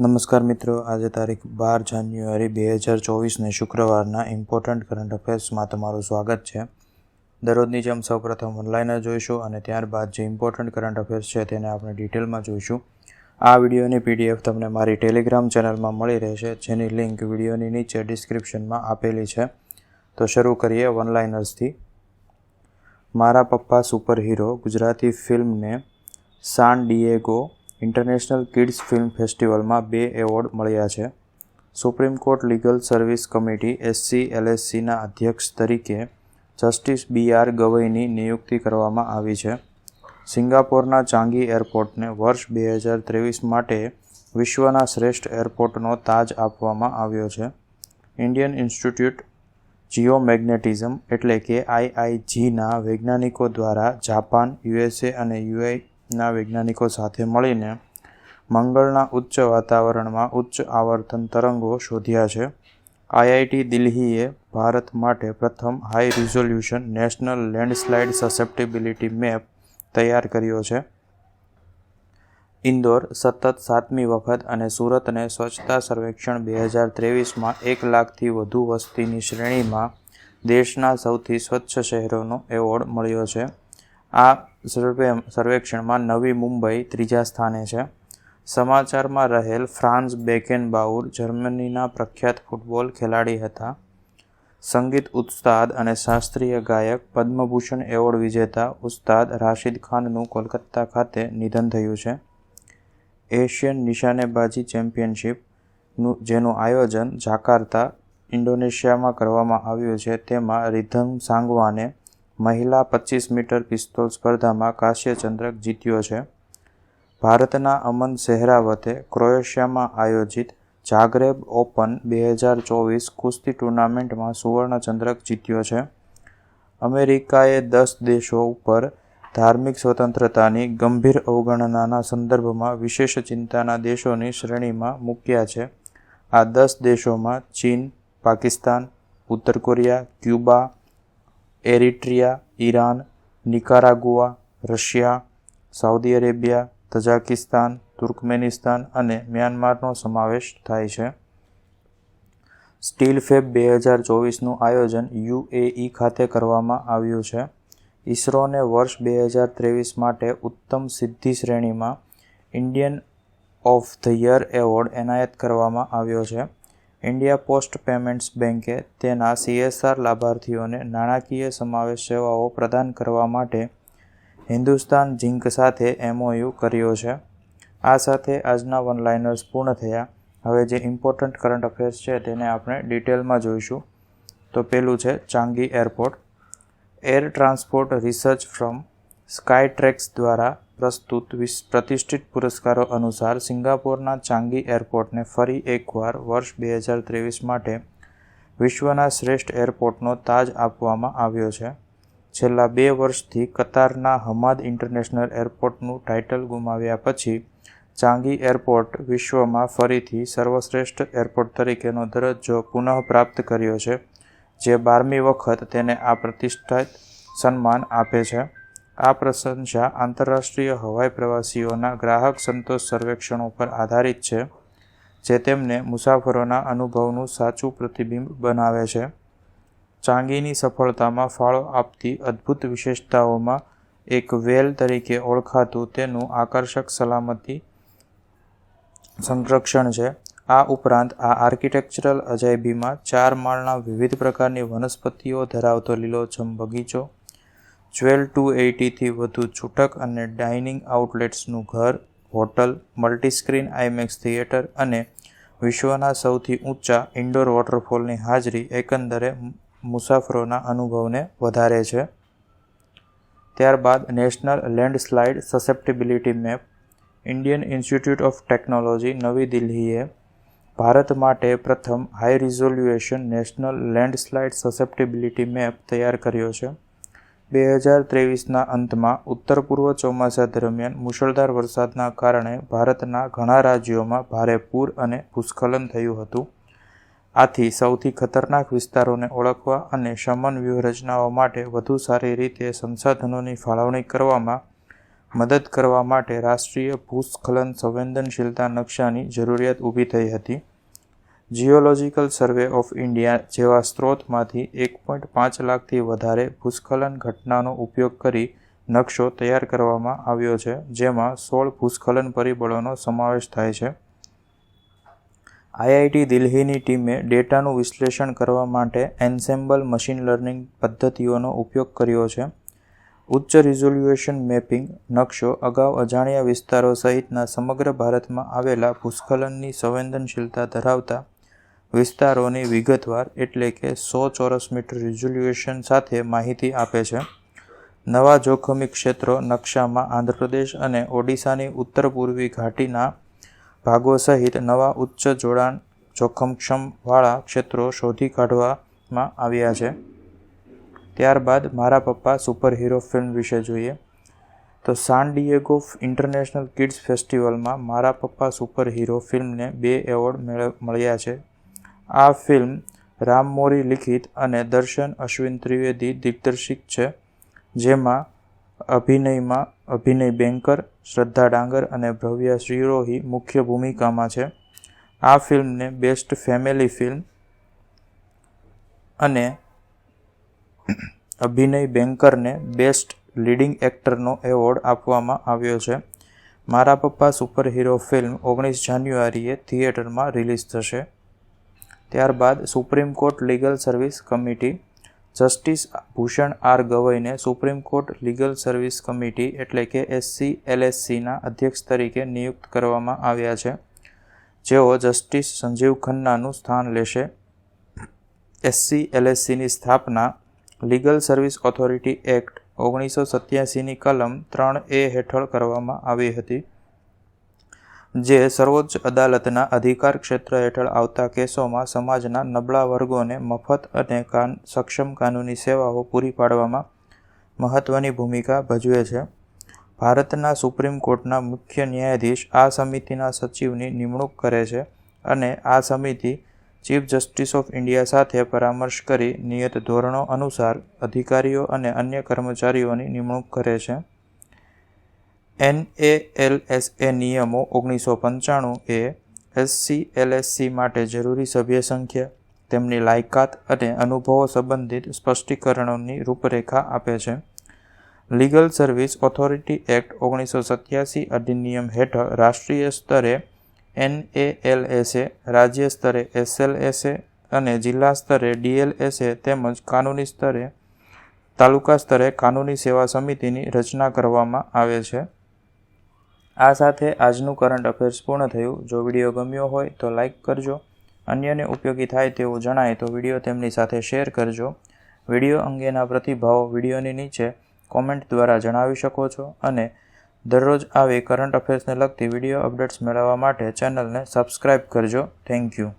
નમસ્કાર મિત્રો, આજે તારીખ 12 જાન્યુઆરી 2024ને શુક્રવારના ઇમ્પોર્ટન્ટ કરંટ અફેર્સમાં તમારું સ્વાગત છે. દરરોજની જેમ સૌપ્રથમ ઓનલાઈન જોઈશું અને ત્યારબાદ જે ઇમ્પોર્ટન્ટ કરંટ અફેર્સ છે તેને આપણે ડિટેલમાં જોઈશું. આ વિડીયોની PDF તમને મારી ટેલિગ્રામ ચેનલમાં મળી રહેશે, જેની લિંક વિડીયોની નીચે ડિસ્ક્રિપ્શનમાં આપેલી છે. તો શરૂ કરીએ ઓનલાઇનર્સથી. મારા પપ્પા સુપર હીરો ગુજરાતી ફિલ્મને San Diego International Kids Film ફેસ્ટિવલમાં 2 એવોર્ડ મળ્યા છે. Supreme Court Legal Service Committee SC-LSCના અધ્યક્ષ તરીકે જસ્ટિસ BR ગવઈની નિયુક્તિ કરવામાં આવી છે. સિંગાપોરના ચાંગી એરપોર્ટને વર્ષ 2023 માટે વિશ્વના શ્રેષ્ઠ એરપોર્ટનો તાજ આપવામાં આવ્યો છે. ઇન્ડિયન ઇન્સ્ટિટ્યૂટ જીઓમેગ્નેટિઝમ એટલે કે IIG-ના વૈજ્ઞાનિકો દ્વારા જાપાન, USA અને UAEના વૈજ્ઞાનિકો સાથે મળીને મંગળના ઉચ્ચ વાતાવરણમાં ઉચ્ચ આવર્તન તરંગો શોધ્યા છે. IIT દિલ્હીએ ભારત માટે પ્રથમ high resolution national landslide susceptibility map તૈયાર કર્યો છે. ઇન્દોર સતત 7મી વખત અને સુરતને સ્વચ્છતા સર્વેક્ષણ 2023માં 1 લાખથી વધુ વસ્તીની શ્રેણીમાં દેશના સૌથી સ્વચ્છ શહેરોનો એવોર્ડ મળ્યો છે. આ સર્વેક્ષણમાં નવી મુંબઈ ત્રીજા સ્થાને છે. સમાચારમાં રહેલ ફ્રાન્સ બેકેનબાઉર જર્મનીના પ્રખ્યાત ફૂટબોલ ખેલાડી હતા. સંગીત ઉસ્તાદ અને શાસ્ત્રીય ગાયક પદ્મભૂષણ એવોર્ડ વિજેતા ઉસ્તાદ રાશિદ ખાનનું કોલકાતા ખાતે નિધન થયું છે. એશિયન નિશાનેબાજી ચેમ્પિયનશિપ જેનું આયોજન જાકાર્તા, ઇન્ડોનેશિયામાં કરવામાં આવ્યું છે, તેમાં રિધમ સાંગવાને મહિલા 25 મીટર પિસ્તોલ સ્પર્ધામાં કાંસ્ય ચંદ્રક જીત્યો છે. ભારતના અમન સેહરાવતે ક્રોએશિયામાં આયોજિત જાગ્રેબ ઓપન 2024 કુસ્તી ટુર્નામેન્ટમાં સુવર્ણ ચંદ્રક જીત્યો છે. અમેરિકાએ 10 દેશો ઉપર ધાર્મિક સ્વતંત્રતાની ગંભીર અવગણનાના સંદર્ભમાં વિશેષ ચિંતાના દેશોની શ્રેણીમાં મૂક્યા છે. આ 10 દેશોમાં ચીન, પાકિસ્તાન, ઉત્તર Korea, Cuba, Eritrea, Iran, Nicaragua, Russia, Saudi Arabia, Tajikistan, Turkmenistan અને મ્યાનમારનો સમાવેશ થાય છે. સ્ટીલ ફેબ 2024નું આયોજન UAE ખાતે કરવામાં આવ્યું છે. ઇસરોને વર્ષ 2023 માટે ઉત્તમ સિદ્ધિ શ્રેણીમાં Indian of the year award એનાયત કરવામાં આવ્યો છે. ઇન્ડિયા પોસ્ટ પેમેન્ટ્સ બેંકે તેના CSR લાભાર્થીઓને નાણાકીય સમાવેશ સેવાઓ પ્રદાન કરવા માટે હિન્દુસ્તાન ઝિંક સાથે MOU કર્યો છે. આ સાથે આજના વનલાઇનર્સ પૂર્ણ થયા. હવે જે ઇમ્પોર્ટન્ટ કરંટ અફેર્સ છે તેને આપણે ડિટેલમાં જોઈશું. તો પહેલું છે Changi Airport. Air transport research firm Skytrax દ્વારા પ્રસ્તુત પ્રતિષ્ઠિત પુરસ્કારો અનુસાર સિંગાપોરના ચાંગી એરપોર્ટને ફરી એકવાર વર્ષ 2023 માટે વિશ્વના શ્રેષ્ઠ એરપોર્ટનો તાજ આપવામાં આવ્યો છે. છેલ્લા 2 વર્ષથી કતારના હમાદ ઇન્ટરનેશનલ એરપોર્ટનું ટાઇટલ ગુમાવ્યા પછી ચાંગી એરપોર્ટ વિશ્વમાં ફરીથી સર્વશ્રેષ્ઠ એરપોર્ટ તરીકેનો દરજ્જો પુનઃપ્રાપ્ત કર્યો છે, જે 12મી વખત તેને આ પ્રતિષ્ઠિત સન્માન આપે છે. આ પ્રશંસા આંતરરાષ્ટ્રીય હવાઈ પ્રવાસીઓના ગ્રાહક સંતોષ સર્વેક્ષણો પર આધારિત છે, જે તેમને મુસાફરોના અનુભવનું સાચું પ્રતિબિંબ બનાવે છે. ચાંગીની સફળતામાં ફાળો આપતી અદ્ભુત વિશેષતાઓમાં એક વેલ તરીકે ઓળખાતું તેનું આકર્ષક સલામતી સંરક્ષણ છે. આ ઉપરાંત આ આર્કિટેક્ચરલ અજાયબીમાં 4 માળના વિવિધ પ્રકારની વનસ્પતિઓ ધરાવતો લીલોછમ બગીચો, 1280થી વધુ છૂટક અને ડાઇનિંગ આઉટલેટ્સનું ઘર, હોટલ, મલ્ટીસ્ક્રીન IMAX થિયેટર અને વિશ્વના સૌથી ઊંચા ઇન્ડોર વોટરફોલની હાજરી એકંદરે મુસાફરોના અનુભવને વધારે છે. ત્યારબાદ national landslide susceptibility map. Indian institute of technology નવી દિલ્હીએ ભારત માટે પ્રથમ high resolution national landslide susceptibility map તૈયાર કર્યો છે. 2023ના અંતમાં ઉત્તર પૂર્વ ચોમાસા દરમિયાન મુશળધાર વરસાદના કારણે ભારતના ઘણા રાજ્યોમાં ભારે પૂર અને ભૂસ્ખલન થયું હતું. આથી સૌથી ખતરનાક વિસ્તારોને ઓળખવા અને શમન વ્યૂહરચનાઓ માટે વધુ સારી રીતે સંસાધનોની ફાળવણી કરવામાં મદદ કરવા માટે રાષ્ટ્રીય ભૂસ્ખલન સંવેદનશીલતા નકશાની જરૂરિયાત ઊભી થઈ હતી. જિયોલોજિકલ સર્વે ઓફ ઇન્ડિયા જેવા સ્ત્રોતમાંથી 1.5 લાખથી વધારે ભૂસ્ખલન ઘટનાનો ઉપયોગ કરી નકશો તૈયાર કરવામાં આવ્યો છે, જેમાં 16 ભૂસ્ખલન પરિબળોનો સમાવેશ થાય છે. IIT દિલ્હીની ટીમે ડેટાનું વિશ્લેષણ કરવા માટે એન્સેમ્બલ મશીન લર્નિંગ પદ્ધતિઓનો ઉપયોગ કર્યો છે. ઉચ્ચ રિઝોલ્યુશન મેપિંગ નકશો અગાઉ અજાણ્યા વિસ્તારો સહિતના સમગ્ર ભારતમાં આવેલા ભૂસ્ખલનની સંવેદનશીલતા ધરાવતા વિસ્તારોની વિગતવાર એટલે કે 100 ચોરસ મીટર રિઝોલ્યુશન સાથે માહિતી આપે છે. નવા જોખમી ક્ષેત્રો નકશામાં આંધ્રપ્રદેશ અને ઓડિશાની ઉત્તર પૂર્વી ઘાટીના ભાગો સહિત નવા ઉચ્ચ જોડાણ જોખમક્ષમવાળા ક્ષેત્રો શોધી કાઢવામાં આવ્યા છે. ત્યારબાદ મારા પપ્પા સુપર હીરો ફિલ્મ વિશે જોઈએ તો સાન ડિએગો ઇન્ટરનેશનલ કિડ્સ ફેસ્ટિવલમાં મારા પપ્પા સુપર હીરો ફિલ્મને 2 એવોર્ડ મળ્યા છે. આ ફિલ્મ રામ મોરી લિખિત અને દર્શન અશ્વિન ત્રિવેદી દિગ્દર્શિત છે, જેમાં અભિનય બેંકર, શ્રદ્ધા ડાંગર અને ભવ્યા શ્રીરોહી મુખ્ય ભૂમિકામાં છે. આ ફિલ્મને બેસ્ટ ફેમિલી ફિલ્મ અને અભિનય બેંકરને બેસ્ટ લીડિંગ એક્ટરનો એવોર્ડ આપવામાં આવ્યો છે. મારા પપ્પા સુપર હીરો ફિલ્મ 19 જાન્યુઆરીએ થિયેટરમાં રિલીઝ થશે. ત્યારબાદ Supreme Court Legal Service Committee justice Bhushan R ગવઈને Supreme Court Legal Service Committee એટલે કે SCLSCના અધ્યક્ષ તરીકે નિયુક્ત કરવામાં આવ્યા છે, જેઓ જસ્ટિસ સંજીવ ખન્નાનું સ્થાન લેશે. SCLSCની સ્થાપના લીગલ સર્વિસ ઓથોરિટી એક્ટ 1987ની કલમ 3A હેઠળ કરવામાં આવી હતી, જે સર્વોચ્ચ અદાલતના અધિકાર ક્ષેત્ર હેઠળ આવતા કેસોમાં સમાજના નબળા વર્ગોને મફત અને સક્ષમ કાનૂની સેવાઓ પૂરી પાડવામાં મહત્વની ભૂમિકા ભજવે છે. ભારતના સુપ્રીમ કોર્ટના મુખ્ય ન્યાયાધીશ આ સમિતિના સચિવની નિમણૂક કરે છે અને આ સમિતિ ચીફ જસ્ટિસ ઓફ ઇન્ડિયા સાથે પરામર્શ કરી નિયત ધોરણો અનુસાર અધિકારીઓ અને અન્ય કર્મચારીઓની નિમણૂક કરે છે. NALSA નિયમો 1995 એ SCLSC માટે જરૂરી સભ્ય સંખ્યા, તેમની લાયકાત અને અનુભવો સંબંધિત સ્પષ્ટીકરણોની રૂપરેખા આપે છે. લીગલ સર્વિસ ઓથોરિટી એક્ટ 1987 અધિનિયમ હેઠળ રાષ્ટ્રીય સ્તરે NALSA, રાજ્ય સ્તરે SLSA અને જિલ્લા સ્તરે DLSA તેમજ કાનૂની સ્તરે તાલુકા સ્તરે કાનૂની સેવા સમિતિની રચના કરવામાં આવે છે. આ સાથે આજનું કરંટ અફેર્સ પૂર્ણ થયું. જો વિડીયો ગમ્યો હોય તો લાઇક કરજો. અન્યને ઉપયોગી થાય તેવું જણાય તો વિડીયો તેમની સાથે શેર કરજો. વિડીયો અંગેના પ્રતિભાવો વિડીયોની નીચે કોમેન્ટ દ્વારા જણાવી શકો છો અને દરરોજ આવી કરંટ અફેર્સને લગતી વિડીયો અપડેટ્સ મેળવવા માટે ચેનલને સબસ્ક્રાઇબ કરજો. Thank you.